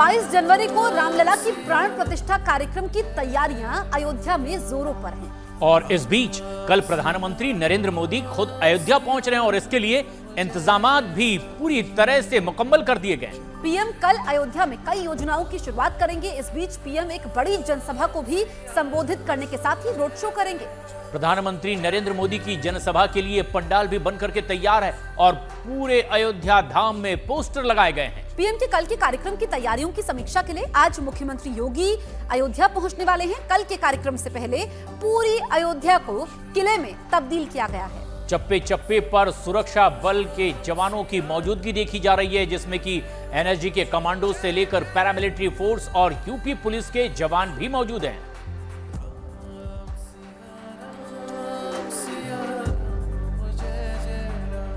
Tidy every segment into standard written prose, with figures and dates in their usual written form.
22 जनवरी को रामलला की प्राण प्रतिष्ठा कार्यक्रम की तैयारियां अयोध्या में जोरों पर हैं। और इस बीच कल प्रधानमंत्री नरेंद्र मोदी खुद अयोध्या पहुंच रहे हैं और इसके लिए इंतजामात भी पूरी तरह से मुकम्मल कर दिए गए। पीएम कल अयोध्या में कई योजनाओं की शुरुआत करेंगे। इस बीच पीएम एक बड़ी जनसभा को भी संबोधित करने के साथ ही रोड शो करेंगे। प्रधानमंत्री नरेंद्र मोदी की जनसभा के लिए पंडाल भी बनकर के तैयार है और पूरे अयोध्या धाम में पोस्टर लगाए गए हैं। पीएम के कल के कार्यक्रम की तैयारियों की समीक्षा के लिए आज मुख्यमंत्री योगी अयोध्या पहुंचने वाले हैं। कल के कार्यक्रम से पहले पूरी अयोध्या को किले में तब्दील किया गया है। चप्पे चप्पे पर सुरक्षा बल के जवानों की मौजूदगी देखी जा रही है, जिसमें कि एनएसजी के कमांडो से लेकर पैरामिलिट्री फोर्स और यूपी पुलिस के जवान भी मौजूद हैं।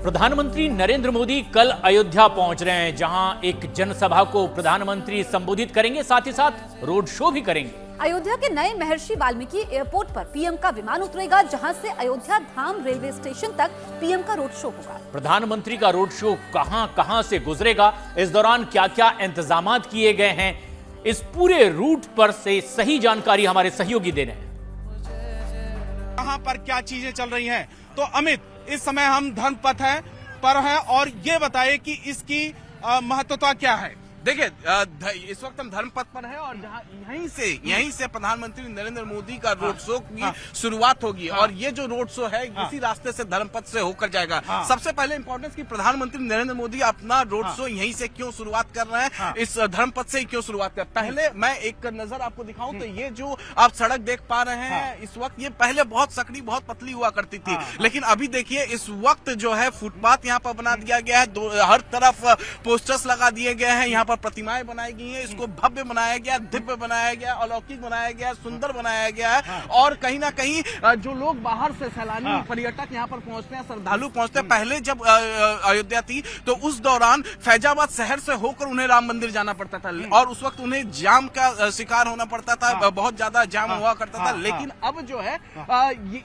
प्रधानमंत्री नरेंद्र मोदी कल अयोध्या पहुंच रहे हैं, जहां एक जनसभा को प्रधानमंत्री संबोधित करेंगे, साथ ही साथ रोड शो भी करेंगे। अयोध्या के नए महर्षि वाल्मीकि एयरपोर्ट पर पीएम का विमान उतरेगा, जहां से अयोध्या धाम रेलवे स्टेशन तक पीएम का रोड शो होगा। प्रधानमंत्री का रोड शो कहां से गुजरेगा, इस दौरान क्या क्या इंतजामात किए गए हैं, इस पूरे रूट पर से सही जानकारी हमारे सहयोगी दे रहे हैं। कहां पर क्या चीजें चल रही हैं। तो अमित, इस समय हम धर्मपथ पर हैं और ये बताइए कि इसकी महत्वता क्या है। देखिए, इस वक्त हम धर्मपथ पर हैं और जहां यहीं से प्रधानमंत्री नरेंद्र मोदी का रोड शो की शुरुआत होगी और ये जो रोड शो है इसी रास्ते से धर्मपथ से होकर जाएगा। सबसे पहले इंपॉर्टेंस की प्रधानमंत्री नरेंद्र मोदी अपना रोड शो यहीं से क्यों शुरुआत कर रहे हैं, इस धर्मपथ से क्यों शुरुआत कर। पहले मैं एक नजर आपको दिखाऊं तो ये जो आप सड़क देख पा रहे हैं इस वक्त, ये पहले बहुत सकड़ी बहुत पतली हुआ करती थी, लेकिन अभी देखिए इस वक्त जो है फुटपाथ यहाँ पर बना दिया गया है, हर तरफ पोस्टर्स लगा दिए गए हैं, यहाँ पर प्रतिमाएं बनाई गई हैं, इसको भव्य बनाया गया, दिव्य बनाया गया, अलौकिक बनाया गया, सुंदर बनाया गया है। और कहीं ना कहीं जो लोग बाहर से सैलानी पर्यटक यहाँ पर पहुंचते हैं, श्रद्धालु पहुंचते हैं, पहले जब अयोध्या थी तो उस दौरान फैजाबाद शहर से होकर उन्हें राम मंदिर जाना पड़ता था और उस वक्त उन्हें जाम का शिकार होना पड़ता था, बहुत ज्यादा जाम हुआ करता था। लेकिन अब जो है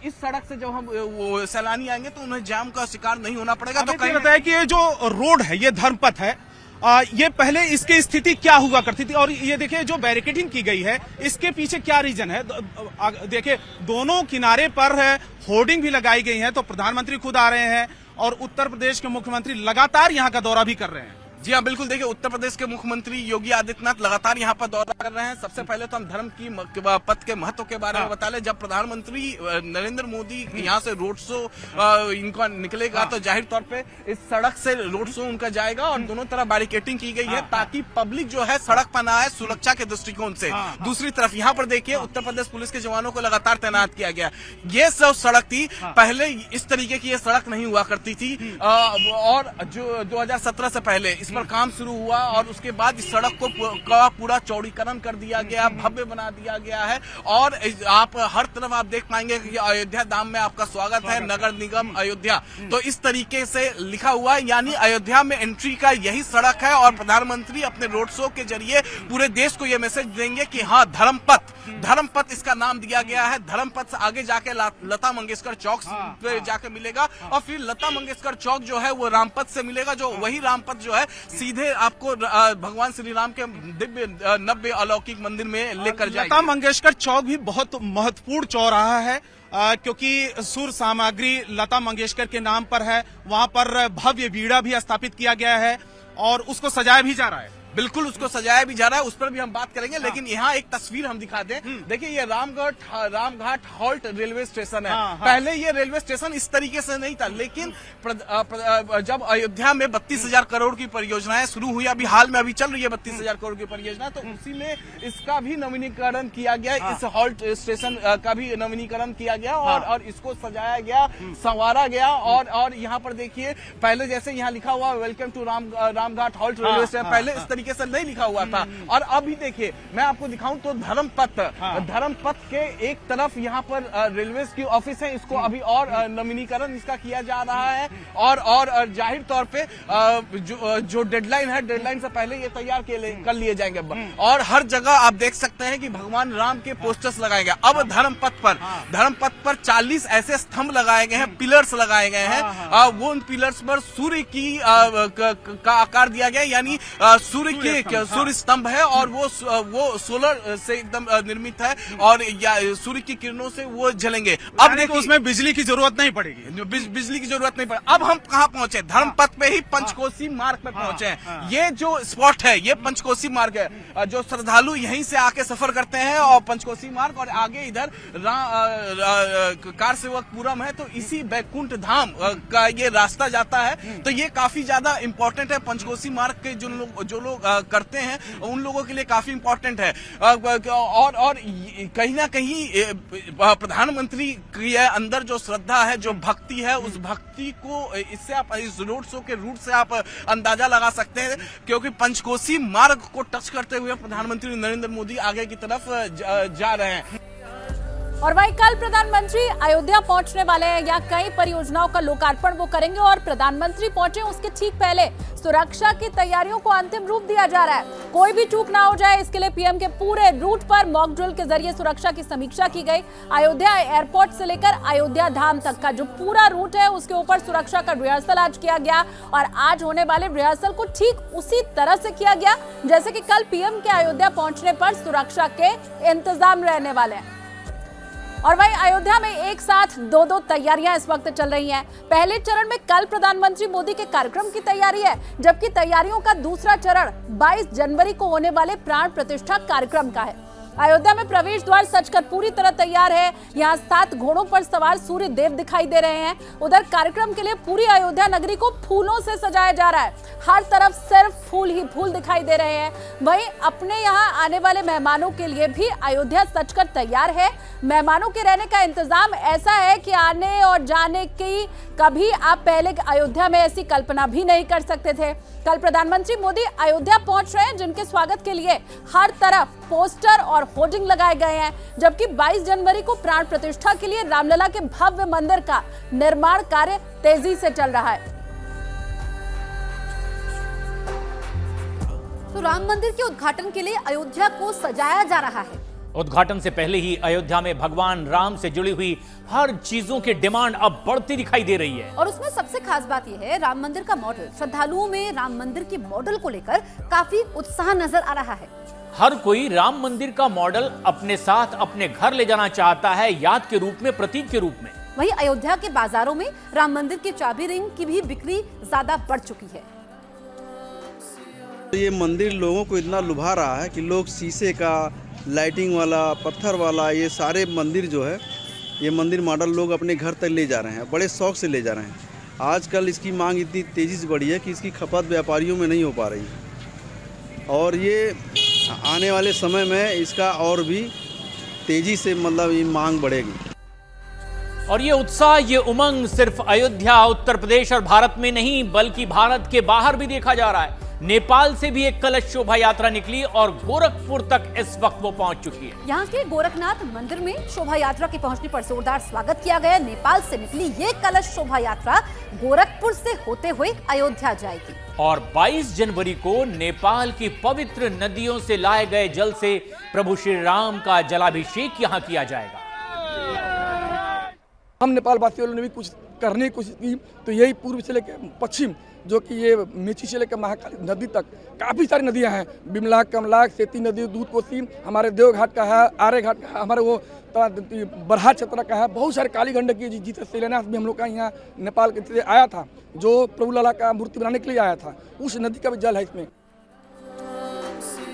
इस सड़क से जब हम सैलानी आएंगे तो उन्हें जाम का शिकार नहीं होना पड़ेगा। तो कहीं बताया कि ये जो रोड है, ये धर्मपथ है, ये पहले इसकी स्थिति क्या हुआ करती थी और ये देखिए जो बैरिकेडिंग की गई है इसके पीछे क्या रीजन है। देखिए दोनों किनारे पर है होर्डिंग भी लगाई गई है, तो प्रधानमंत्री खुद आ रहे हैं और उत्तर प्रदेश के मुख्यमंत्री लगातार यहाँ का दौरा भी कर रहे हैं। जी हाँ, बिल्कुल। देखिए, उत्तर प्रदेश के मुख्यमंत्री योगी आदित्यनाथ लगातार यहाँ पर दौरा कर रहे हैं। सबसे पहले तो हम धर्म की पथ के महत्व के बारे में बता लें। जब प्रधानमंत्री नरेंद्र मोदी यहाँ से रोड शो इनका निकलेगा तो जाहिर तौर पे इस सड़क से रोड शो उनका जाएगा और दोनों तरफ बैरिकेडिंग की गई है ताकि पब्लिक जो है सड़क पर ना आए, सुरक्षा के दृष्टिकोण से। दूसरी तरफ यहाँ पर देखिए उत्तर प्रदेश पुलिस के जवानों को लगातार तैनात किया गया। ये सब सड़क थी, पहले इस तरीके की ये सड़क नहीं हुआ करती थी और जो 2017 से पहले पर काम शुरू हुआ और उसके बाद इस सड़क को पूरा चौड़ीकरण कर दिया गया, भव्य बना दिया गया है और आप हर तरफ आप देख पाएंगे कि अयोध्या धाम में आपका स्वागत है, नगर निगम अयोध्या। तो इस तरीके से लिखा हुआ है, यानी अयोध्या में एंट्री का यही सड़क है और प्रधानमंत्री अपने रोड शो के जरिए पूरे देश को यह मैसेज देंगे कि हाँ, धर्मपथ इसका नाम दिया गया है। धर्मपथ से आगे जाके लता मंगेशकर चौक पे जाके मिलेगा और फिर लता मंगेशकर चौक जो है वो रामपथ से मिलेगा, जो वही रामपथ जो है सीधे आपको भगवान श्री राम के दिव्य नव्य अलौकिक मंदिर में लेकर जाएगा। लता मंगेशकर चौक भी बहुत महत्वपूर्ण चौराहा है क्योंकि सुर सामग्री लता मंगेशकर के नाम पर है। वहां पर भव्य वीणा भी स्थापित किया गया है और उसको सजाया भी जा रहा है। बिल्कुल, उसको सजाया भी जा रहा है, उस पर भी हम बात करेंगे। लेकिन यहाँ एक तस्वीर हम दिखा दें। देखिए, ये रामघाट हॉल्ट रेलवे स्टेशन है। पहले ये रेलवे स्टेशन इस तरीके से नहीं था, लेकिन जब अयोध्या में 32,000 करोड़ की परियोजनाएं शुरू हुई, अभी हाल में अभी चल रही है 32,000 करोड़ की परियोजना, तो उसी में इसका भी नवीनीकरण किया गया, इस हॉल्ट स्टेशन का भी नवीनीकरण किया गया और इसको सजाया गया, संवारा गया। और यहाँ पर देखिए, पहले जैसे यहाँ लिखा हुआ welcome to Ramghat halt railway station, पहले इस तरीके से नहीं लिखा हुआ था। और अभी देखिए, मैं आपको दिखाऊं तो धर्मपथ के एक तरफ यहाँ पर रेलवे की ऑफिस है, इसको अभी और नवीनीकरण इसका किया जा रहा है और जाहिर तौर पे जो डेडलाइन है, डेडलाइन से पहले ये तैयार कर लिए जाएंगे। और हर जगह आप देख सकते हैं कि भगवान राम के पोस्टर्स लगाए गए। अब धर्मपथ पर 40 ऐसे स्तंभ लगाए गए हैं, पिलर्स लगाए गए हैं। वो उन पिलर्स पर सूर्य की का आकार दिया गया, यानी सूर्य सूर्य स्तंभ है और वो सोलर से एकदम निर्मित है और सूर्य की किरणों से वो जलेंगे। अब देखो उसमें बिजली की जरूरत नहीं पड़ेगी, बिजली की जरूरत नहीं पड़ेगी। अब हम कहाँ पहुंचे? धर्मपथ पे ही पंचकोसी मार्ग पे पहुंचे हैं। ये जो स्पॉट है ये पंचकोसी मार्ग है। जो श्रद्धालु यहीं से आके सफर करते हैं और पंचकोसी मार्ग और आगे इधर कार सेवकपुरम है, तो इसी बैकुंठ धाम का ये रास्ता जाता है। तो ये काफी ज्यादा इंपॉर्टेंट है। पंचकोसी मार्ग के जो लोग करते हैं उन लोगों के लिए काफी इंपॉर्टेंट है। और कहीं ना कहीं प्रधानमंत्री के अंदर जो श्रद्धा है, जो भक्ति है, उस भक्ति को इससे आप इस रोड शो के रूट से आप अंदाजा लगा सकते हैं, क्योंकि पंचकोसी मार्ग को टच करते हुए प्रधानमंत्री नरेंद्र मोदी आगे की तरफ जा रहे हैं। और वहीं कल प्रधानमंत्री अयोध्या पहुंचने वाले हैं। यहाँ कई परियोजनाओं का लोकार्पण वो करेंगे और प्रधानमंत्री पहुंचे उसके ठीक पहले सुरक्षा की तैयारियों को अंतिम रूप दिया जा रहा है। कोई भी चूक ना हो जाए, इसके लिए पीएम के पूरे रूट पर मॉक ड्रिल के जरिए सुरक्षा की समीक्षा की गई। अयोध्या एयरपोर्ट से लेकर अयोध्या धाम तक का जो पूरा रूट है उसके ऊपर सुरक्षा का रिहर्सल आज किया गया और आज होने वाले रिहर्सल को ठीक उसी तरह से किया गया जैसे कि कल पीएम के अयोध्या पहुंचने पर सुरक्षा के इंतजाम रहने वाले हैं। और वहीं अयोध्या में एक साथ दो तैयारियां इस वक्त चल रही हैं। पहले चरण में कल प्रधानमंत्री मोदी के कार्यक्रम की तैयारी है, जबकि तैयारियों का दूसरा चरण 22 जनवरी को होने वाले प्राण प्रतिष्ठा कार्यक्रम का है। अयोध्या में प्रवेश द्वार सजकर पूरी तरह तैयार है। यहाँ 7 घोड़ों पर सवार सूर्य देव दिखाई दे रहे हैं। उधर कार्यक्रम के लिए पूरी अयोध्या नगरी को फूलों से सजाया जा रहा है। हर तरफ सिर्फ फूल ही फूल दिखाई दे रहे हैं। वहीं अपने यहाँ आने वाले मेहमानों के लिए भी अयोध्या सजकर तैयार है। मेहमानों के रहने का इंतजाम ऐसा है कि आने और जाने की कभी आप पहले अयोध्या में ऐसी कल्पना भी नहीं कर सकते थे। कल प्रधानमंत्री मोदी अयोध्या पहुंच रहे हैं, जिनके स्वागत के लिए हर तरफ पोस्टर और होर्डिंग लगाए गए हैं। जबकि 22 जनवरी को प्राण प्रतिष्ठा के लिए रामलला के भव्य मंदिर का निर्माण कार्य तेजी से चल रहा है। तो राम मंदिर के उद्घाटन के लिए अयोध्या को सजाया जा रहा है। उद्घाटन से पहले ही अयोध्या में भगवान राम से जुड़ी हुई हर चीजों की डिमांड अब बढ़ती दिखाई दे रही है। और उसमें सबसे खास बात यह है, राम मंदिर का मॉडल। श्रद्धालुओं में राम मंदिर के मॉडल को लेकर काफी उत्साह नजर आ रहा है। हर कोई राम मंदिर का मॉडल अपने साथ अपने घर ले जाना चाहता है, याद के रूप में, प्रतीक के रूप में। वहीं अयोध्या के बाजारों में राम मंदिर के चाबी रिंग की भी बिक्री ज्यादा बढ़ चुकी है। ये मंदिर लोगों को इतना लुभा रहा है कि लोग शीशे का, लाइटिंग वाला, पत्थर वाला, ये सारे मंदिर जो है, ये मंदिर मॉडल लोग अपने घर तक ले जा रहे हैं, बड़े शौक से ले जा रहे हैं। आजकल इसकी मांग इतनी तेज़ी से बढ़ी है कि इसकी खपत व्यापारियों में नहीं हो पा रही है और ये आने वाले समय में इसका और भी तेज़ी से मतलब ये मांग बढ़ेगी। और ये उत्साह, ये उमंग सिर्फ अयोध्या, उत्तर प्रदेश और भारत में नहीं बल्कि भारत के बाहर भी देखा जा रहा है। नेपाल से भी एक कलश शोभा यात्रा निकली और गोरखपुर तक इस वक्त वो पहुंच चुकी है। यहाँ के गोरखनाथ मंदिर में शोभा यात्रा के पहुंचने पर जोरदार स्वागत किया गया। नेपाल से निकली ये कलश शोभा यात्रा गोरखपुर से होते हुए अयोध्या जाएगी। और 22 जनवरी को नेपाल की पवित्र नदियों से लाए गए जल से प्रभु श्री राम का जलाभिषेक यहाँ किया जाएगा। हम नेपाल वासियों ने भी कुछ करने की कोशिश की, तो यही पूर्व से लेकर पश्चिम, जो कि ये मेची से लेकर महाकाली नदी तक काफ़ी सारी नदियां हैं। बिमला, कमला, सेती नदी, दूध कोसी, हमारे देवघाट का है, आर्य घाट का है, हमारे वो बरहा छतरा का है, बहुत सारे काली गंडकी जिसे शिलान्यास भी हम लोग का यहाँ नेपाल के से आया था, जो प्रभु लला का मूर्ति बनाने के लिए आया था, उस नदी का भी जल है इसमें।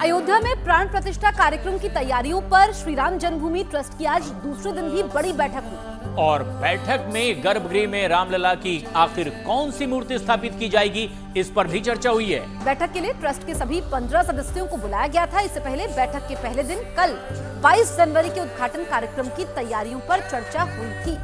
अयोध्या में प्राण प्रतिष्ठा कार्यक्रम की तैयारियों पर श्री राम जन्मभूमि ट्रस्ट की आज दूसरे दिन भी बड़ी बैठक हुई। और बैठक में गर्भगृह में रामलला की आखिर कौन सी मूर्ति स्थापित की जाएगी, इस पर भी चर्चा हुई है। बैठक के लिए ट्रस्ट के सभी 15 सदस्यों को बुलाया गया था। इससे पहले बैठक के पहले दिन कल 22 जनवरी के उद्घाटन कार्यक्रम की तैयारियों पर चर्चा हुई थी।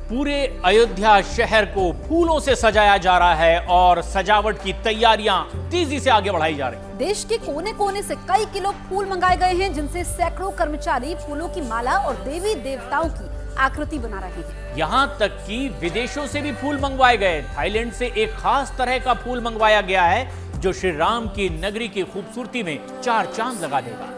पूरे अयोध्या शहर को फूलों से सजाया जा रहा है और सजावट की तैयारियां तेजी से आगे बढ़ाई जा रही हैं। देश के कोने कोने से कई किलो फूल मंगाए गए हैं, जिनसे सैकड़ों कर्मचारी फूलों की माला और देवी देवताओं की आकृति बना रहे हैं। यहाँ तक कि विदेशों से भी फूल मंगवाए गए। थाईलैंड से एक खास तरह का फूल मंगवाया गया है जो श्री राम की नगरी की खूबसूरती में चार चांद लगा देगा।